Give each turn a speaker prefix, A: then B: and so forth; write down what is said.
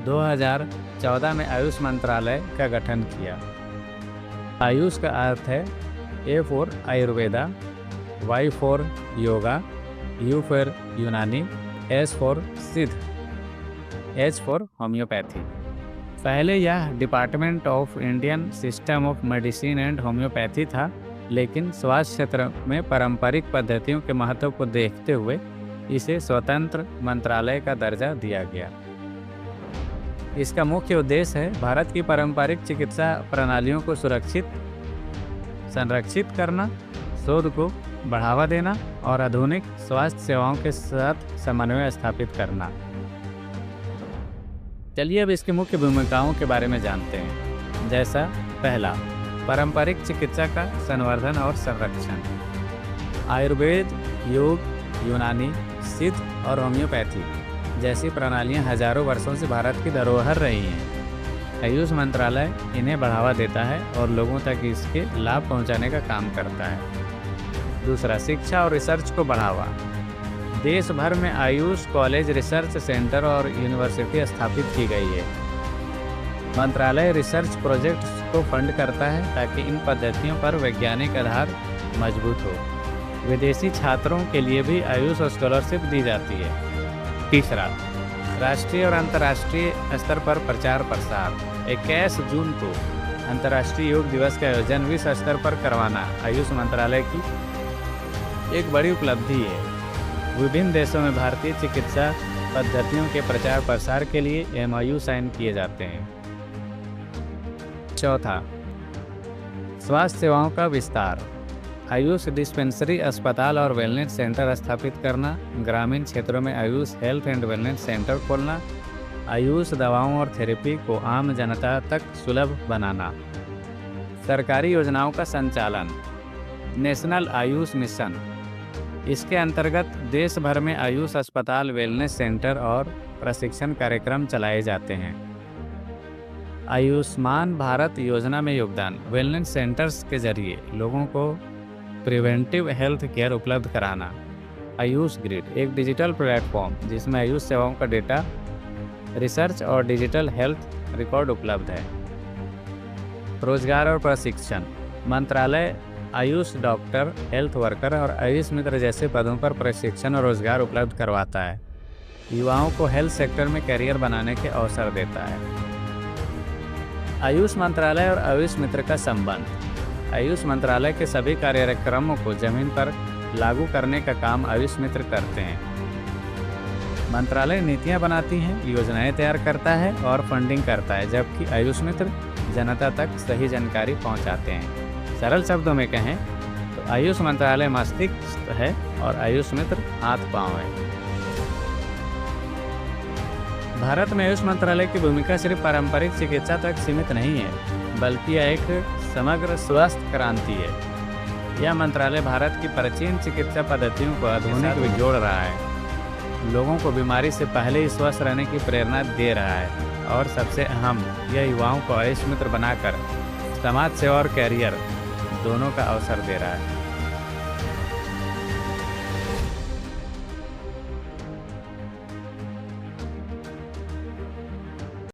A: 2014 में आयुष मंत्रालय का गठन किया। आयुष का अर्थ है A for Ayurveda, Y for yoga, U for यूनानी, S फॉर सिद्ध, H फॉर होम्योपैथी। पहले यह department of Indian system of medicine and homeopathy था, लेकिन स्वास्थ्य क्षेत्र में पारंपरिक पद्धतियों के महत्व को देखते हुए इसे स्वतंत्र मंत्रालय का दर्जा दिया गया। इसका मुख्य उद्देश्य है भारत की पारंपरिक चिकित्सा प्रणालियों को संरक्षित करना, शोध को बढ़ावा देना और आधुनिक स्वास्थ्य सेवाओं के साथ समन्वय स्थापित करना। चलिए अब इसकी मुख्य भूमिकाओं के बारे में जानते हैं। जैसा पहला, पारंपरिक चिकित्सा का संवर्धन और संरक्षण। आयुर्वेद, योग, यूनानी, सिद्ध और होम्योपैथी जैसी प्रणालियां हजारों वर्षों से भारत की धरोहर रही हैं। आयुष मंत्रालय इन्हें बढ़ावा देता है और लोगों तक इसके लाभ पहुंचाने का काम करता है। दूसरा, शिक्षा और रिसर्च को बढ़ावा। देश भर में आयुष कॉलेज, रिसर्च सेंटर और यूनिवर्सिटी स्थापित की गई है। मंत्रालय रिसर्च प्रोजेक्ट्स को फंड करता है ताकि इन पद्धतियों पर वैज्ञानिक आधार मजबूत हो। विदेशी छात्रों के लिए भी आयुष स्कॉलरशिप दी जाती है। तीसरा, राष्ट्रीय और अंतर्राष्ट्रीय स्तर पर प्रचार प्रसार। 21 जून को अंतर्राष्ट्रीय योग दिवस का आयोजन विश्व स्तर पर करवाना आयुष मंत्रालय की एक बड़ी उपलब्धि है। विभिन्न देशों में भारतीय चिकित्सा पद्धतियों के प्रचार प्रसार के लिए MOU साइन किए जाते हैं। चौथा, स्वास्थ्य सेवाओं का विस्तार। आयुष डिस्पेंसरी, अस्पताल और वेलनेस सेंटर स्थापित करना, ग्रामीण क्षेत्रों में Ayush health and wellness centre खोलना, आयुष दवाओं और थेरेपी को आम जनता तक सुलभ बनाना। सरकारी योजनाओं का संचालन। नेशनल आयुष मिशन, इसके अंतर्गत देश भर में आयुष अस्पताल, वेलनेस सेंटर और प्रशिक्षण कार्यक्रम चलाए जाते हैं। आयुष्मान भारत योजना में योगदान। वेलनेस सेंटर्स के जरिए लोगों को प्रिवेंटिव हेल्थ केयर उपलब्ध कराना। आयुष ग्रिड, एक डिजिटल प्लेटफॉर्म जिसमें आयुष सेवाओं का डेटा, रिसर्च और डिजिटल हेल्थ रिकॉर्ड उपलब्ध है। रोजगार और प्रशिक्षण। मंत्रालय आयुष डॉक्टर, हेल्थ वर्कर और आयुष मित्र जैसे पदों पर प्रशिक्षण और रोजगार उपलब्ध करवाता है। युवाओं को हेल्थ सेक्टर में करियर बनाने के अवसर देता है। आयुष मंत्रालय और आयुष मित्र का संबंध। आयुष मंत्रालय के सभी कार्यक्रमों को जमीन पर लागू करने का काम आयुष मित्र करते हैं। मंत्रालय नीतियां बनाती हैं, योजनाएं तैयार करता है और फंडिंग करता है, जबकि आयुष मित्र जनता तक सही जानकारी पहुंचाते हैं। सरल शब्दों में कहें तो आयुष मंत्रालय मस्तिष्क है और आयुष मित्र हाथ पांव है। भारत में आयुष मंत्रालय की भूमिका सिर्फ पारंपरिक चिकित्सा तक सीमित नहीं है, बल्कि यह एक समग्र स्वास्थ्य क्रांति है। यह मंत्रालय भारत की प्राचीन चिकित्सा पद्धतियों को आधुनिक में जोड़ रहा है, लोगों को बीमारी से पहले ही स्वस्थ रहने की प्रेरणा दे रहा है और सबसे अहम, यह युवाओं को आयुष मित्र बनाकर समाज सेवा और कैरियर दोनों का अवसर दे रहा है।